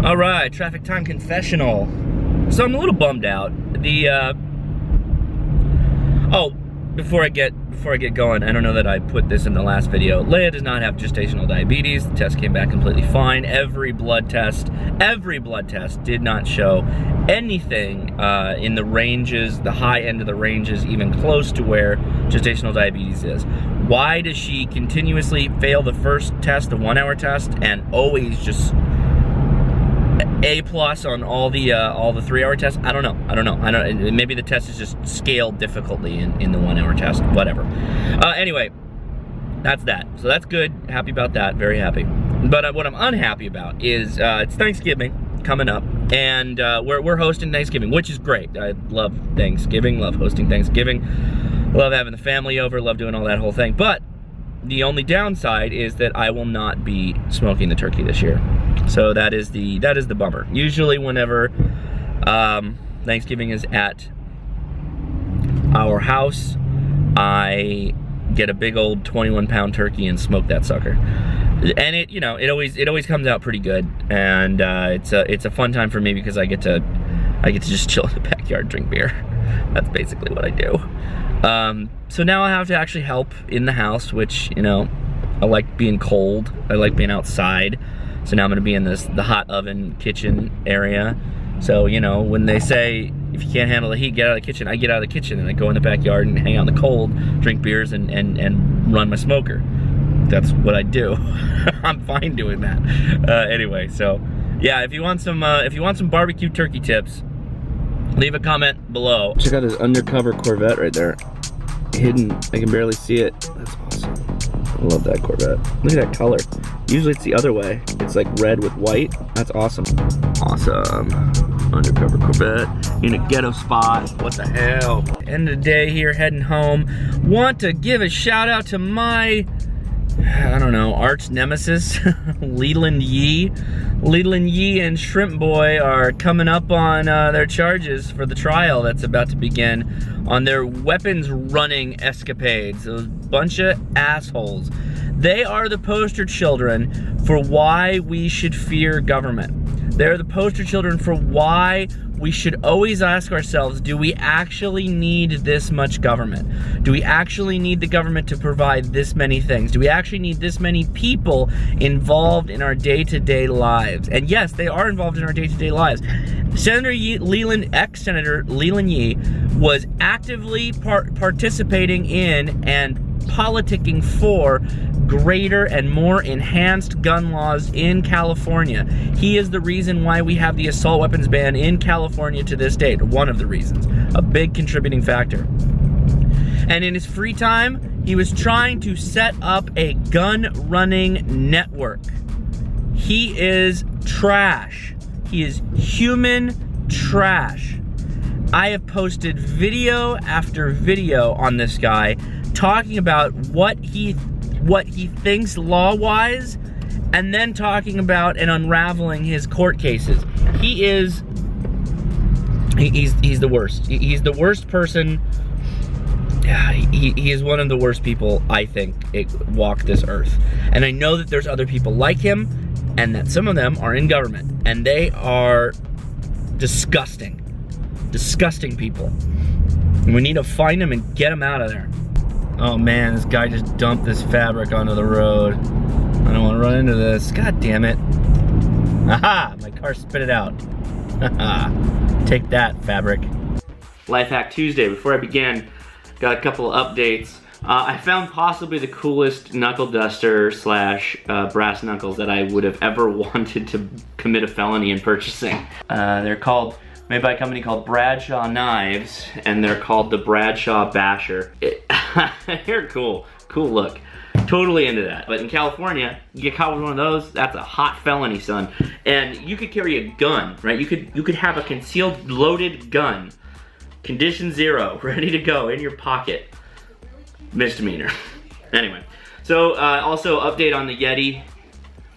All right, traffic time confessional. So I'm a little bummed out. Before I get going, I don't know that I put this in the last video. Leia does not have gestational diabetes. The test came back completely fine. Every blood test did not show anything in the ranges, the high end of the ranges, even close to where gestational diabetes is. Why does she continuously fail the first test, the 1 hour test, and always just A+ on all the 3 hour tests? I don't know. Maybe the test is just scaled difficultly in the 1 hour test, whatever. Anyway, that's that. So that's good, happy about that, very happy. But what I'm unhappy about is it's Thanksgiving coming up, and we're hosting Thanksgiving, which is great. I love Thanksgiving, love hosting Thanksgiving, love having the family over, love doing all that whole thing. But the only downside is that I will not be smoking the turkey this year. So that is the bummer. Usually whenever Thanksgiving is at our house, I get a big old 21-pound turkey and smoke that sucker. And it always comes out pretty good, and it's a fun time for me because I get to just chill in the backyard and drink beer. That's basically what I do. So now I have to actually help in the house, which, I like being cold. I like being outside. So now I'm gonna be in the hot oven kitchen area. So, when they say, if you can't handle the heat, get out of the kitchen, I get out of the kitchen and I go in the backyard and hang out in the cold, drink beers and run my smoker. That's what I do. I'm fine doing that. Anyway, so yeah, if you want some barbecue turkey tips, leave a comment below. Check out this undercover Corvette right there. Hidden, I can barely see it. That's awesome. I love that Corvette. Look at that color. Usually it's the other way. It's like red with white. That's awesome. Awesome. Undercover Corvette in a ghetto spot. What the hell? End of the day here, heading home. Want to give a shout out to my, I don't know, arch nemesis, Leland Yee. Leland Yee and Shrimp Boy are coming up on their charges for the trial that's about to begin on their weapons running escapades. Those bunch of assholes. They are the poster children for why we should fear government. They're the poster children for why we should always ask ourselves, do we actually need this much government? Do we actually need the government to provide this many things? Do we actually need this many people involved in our day-to-day lives? And yes, they are involved in our day-to-day lives. Senator Leland, ex-Senator Leland Yee, was actively participating in and politicking for greater and more enhanced gun laws in California. He is the reason why we have the assault weapons ban in California to this date. One of the reasons. A big contributing factor. And in his free time, he was trying to set up a gun-running network. He is trash. He is human trash. I have posted video after video on this guy talking about what he thinks law-wise, and then talking about and unraveling his court cases. He's the worst. He's the worst person. He is one of the worst people, I think, walk this earth. And I know that there's other people like him, and that some of them are in government, and they are disgusting. Disgusting people. And we need to find them and get them out of there. Oh man, this guy just dumped this fabric onto the road. I don't want to run into this. God damn it. Aha! My car spit it out. Haha. Take that, fabric. Life Hack Tuesday. Before I begin, got a couple of updates. I found possibly the coolest knuckle duster slash brass knuckles that I would have ever wanted to commit a felony in purchasing. They're made by a company called Bradshaw Knives, and they're called the Bradshaw Basher. They're cool. Cool look. Totally into that. But in California, you get caught with one of those, that's a hot felony, son. And you could carry a gun, right? You could have a concealed, loaded gun, condition 0, ready to go in your pocket. Misdemeanor. Anyway, so also update on the Yeti.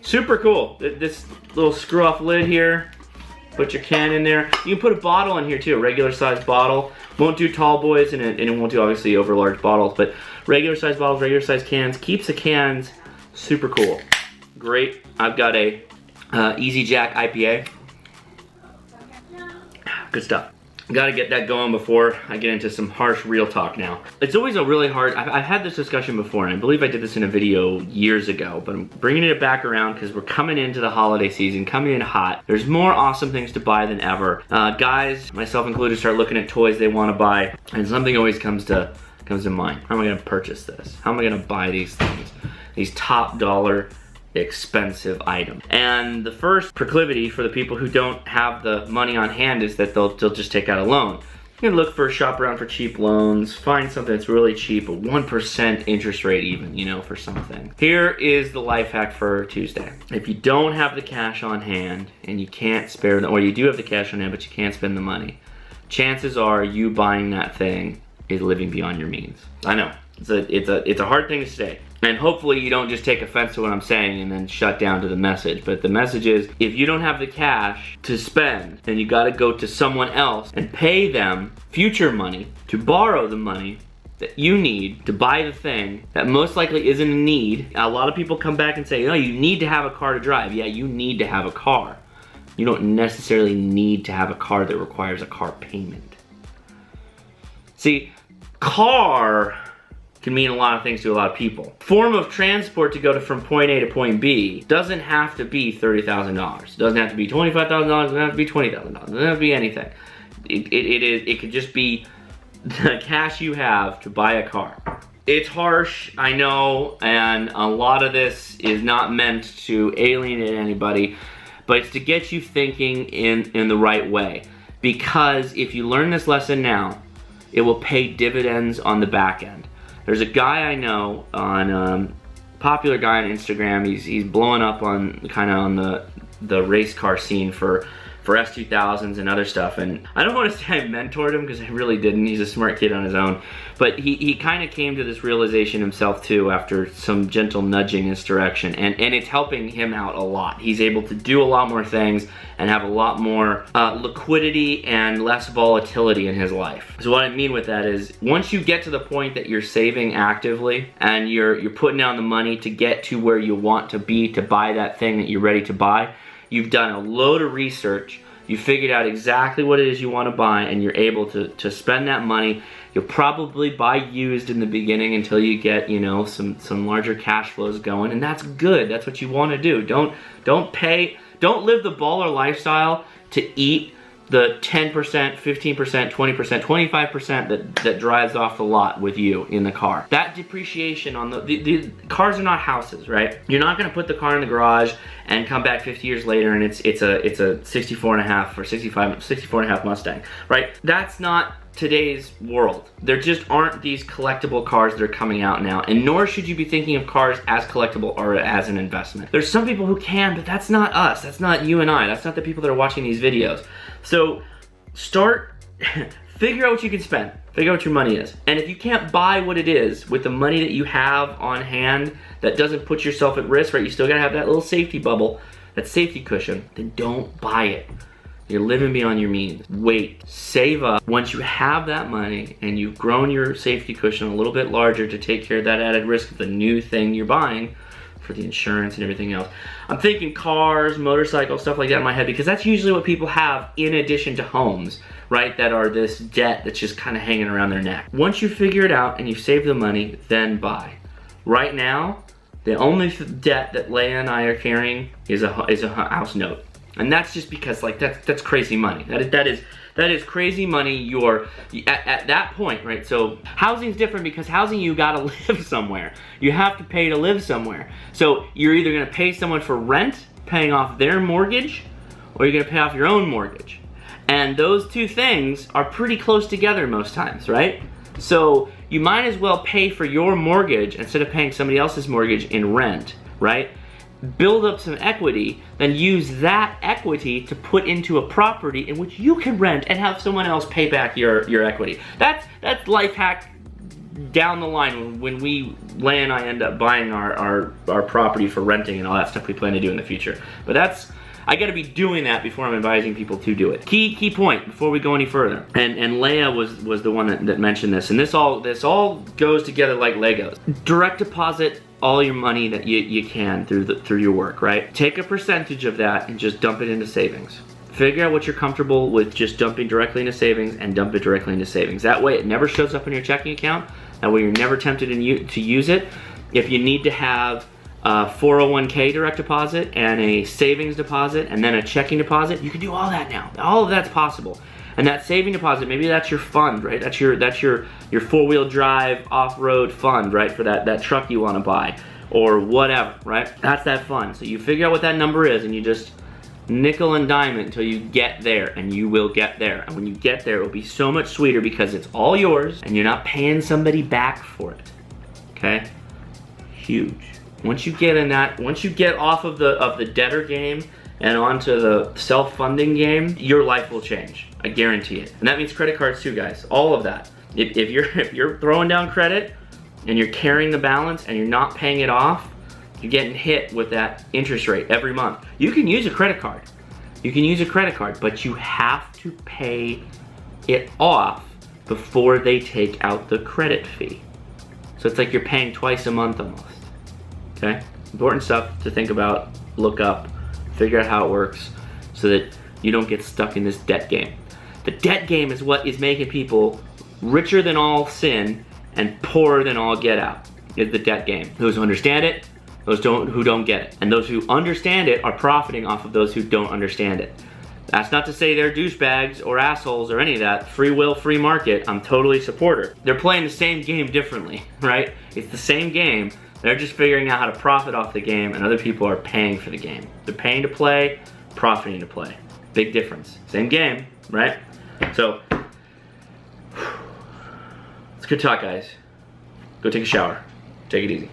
Super cool. This little screw-off lid here. Put your can in there. You can put a bottle in here too, a regular sized bottle. Won't do tall boys, and it won't do obviously over large bottles, but regular sized bottles, regular sized cans. Keeps the cans super cool. Great. I've got a Easy Jack IPA. Good stuff. Gotta get that going before I get into some harsh real talk now. It's always a really hard, I've had this discussion before, and I believe I did this in a video years ago, but I'm bringing it back around because we're coming into the holiday season, coming in hot. There's more awesome things to buy than ever. Guys, myself included, start looking at toys they want to buy, and something always comes to mind. How am I gonna purchase this? How am I gonna buy these things? These top dollar expensive item. And the first proclivity for the people who don't have the money on hand is that they'll just take out a loan. You can look for, shop around for cheap loans, find something that's really cheap, a 1% interest rate even, you know, for something. Here is the life hack for Tuesday. If you don't have the cash on hand and you can't spare, or you do have the cash on hand but you can't spend the money, chances are you buying that thing is living beyond your means. I know, it's a hard thing to say. And hopefully you don't just take offense to what I'm saying and then shut down to the message. But the message is, if you don't have the cash to spend, then you gotta go to someone else and pay them future money to borrow the money that you need to buy the thing that most likely isn't a need. A lot of people come back and say, oh, you need to have a car to drive. Yeah, you need to have a car. You don't necessarily need to have a car that requires a car payment. See, car can mean a lot of things to a lot of people. Form of transport to go from point A to point B doesn't have to be $30,000. It doesn't have to be $25,000, it doesn't have to be $20,000, it doesn't have to be anything. It could just be the cash you have to buy a car. It's harsh, I know, and a lot of this is not meant to alienate anybody, but it's to get you thinking in the right way. Because if you learn this lesson now, it will pay dividends on the back end. There's a guy I know on popular guy on Instagram. He's blowing up on kind of on the race car scene for S2000s and other stuff. And I don't want to say I mentored him because I really didn't. He's a smart kid on his own. But he kind of came to this realization himself too after some gentle nudging in this direction. And it's helping him out a lot. He's able to do a lot more things and have a lot more liquidity and less volatility in his life. So what I mean with that is, once you get to the point that you're saving actively and you're putting down the money to get to where you want to be to buy that thing that you're ready to buy, you've done a load of research, you figured out exactly what it is you want to buy, and you're able to spend that money. You'll probably buy used in the beginning until you get, you know, some larger cash flows going, and that's good. That's what you want to do. Don't live the baller lifestyle to eat the 10%, 15%, 20%, 25% that drives off the lot with you in the car. That depreciation on the cars are not houses, right? You're not gonna put the car in the garage and come back 50 years later and it's a 64 and a half or 64 and a half Mustang, right? That's not today's world. There just aren't these collectible cars that are coming out now, and nor should you be thinking of cars as collectible or as an investment. There's some people who can, but that's not us. That's not you and I. That's not the people that are watching these videos. So figure out what you can spend. Figure out what your money is. And if you can't buy what it is with the money that you have on hand that doesn't put yourself at risk, right? You still gotta have that little safety bubble, that safety cushion, then don't buy it. You're living beyond your means. Wait, save up. Once you have that money and you've grown your safety cushion a little bit larger to take care of that added risk of the new thing you're buying for the insurance and everything else. I'm thinking cars, motorcycles, stuff like that in my head, because that's usually what people have in addition to homes, right? That are this debt that's just kind of hanging around their neck. Once you figure it out and you save the money, then buy. Right now, the only debt that Leia and I are carrying is a house note. And that's just because, like, that's crazy money. That is crazy money. You're at that point, right? So housing's different because housing, you gotta live somewhere. You have to pay to live somewhere. So you're either gonna pay someone for rent, paying off their mortgage, or you're gonna pay off your own mortgage. And those two things are pretty close together most times, right? So you might as well pay for your mortgage instead of paying somebody else's mortgage in rent, right? Build up some equity, then use that equity to put into a property in which you can rent and have someone else pay back your equity. That's life hack down the line when Leia and I end up buying our property for renting and all that stuff we plan to do in the future. But I gotta be doing that before I'm advising people to do it. Key point before we go any further. And Leia was the one that mentioned this, and this all goes together like Legos. Direct deposit all your money that you can through your work, right? Take a percentage of that and just dump it into savings. Figure out what you're comfortable with just dumping directly into savings and dump it directly into savings. That way it never shows up in your checking account. That way you're never tempted to use it. If you need to have a 401k direct deposit and a savings deposit and then a checking deposit, you can do all that now. All of that's possible. And that saving deposit, maybe that's your fund, right? That's your four-wheel drive off-road fund, right? For that truck you want to buy or whatever, right? That's that fund. So you figure out what that number is and you just nickel and dime it until you get there, and you will get there. And when you get there, it will be so much sweeter because it's all yours and you're not paying somebody back for it. Okay? Huge. Once you get in that, once you get off of the debtor game and onto the self-funding game, your life will change. I guarantee it. And that means credit cards too, guys. All of that. If you're throwing down credit and you're carrying the balance and you're not paying it off, you're getting hit with that interest rate every month. You can use a credit card. You can use a credit card, but you have to pay it off before they take out the credit fee. So it's like you're paying twice a month almost. Okay? Important stuff to think about, look up, figure out how it works so that you don't get stuck in this debt game. The debt game is what is making people richer than all sin and poorer than all get out. Is the debt game. Those who understand it, those who don't get it. And those who understand it are profiting off of those who don't understand it. That's not to say they're douchebags or assholes or any of that. Free will, free market, I'm totally a supporter. They're playing the same game differently, right? It's the same game. They're just figuring out how to profit off the game, and other people are paying for the game. They're paying to play, profiting to play. Big difference. Same game, right? So, it's good talk, guys. Go take a shower. Take it easy.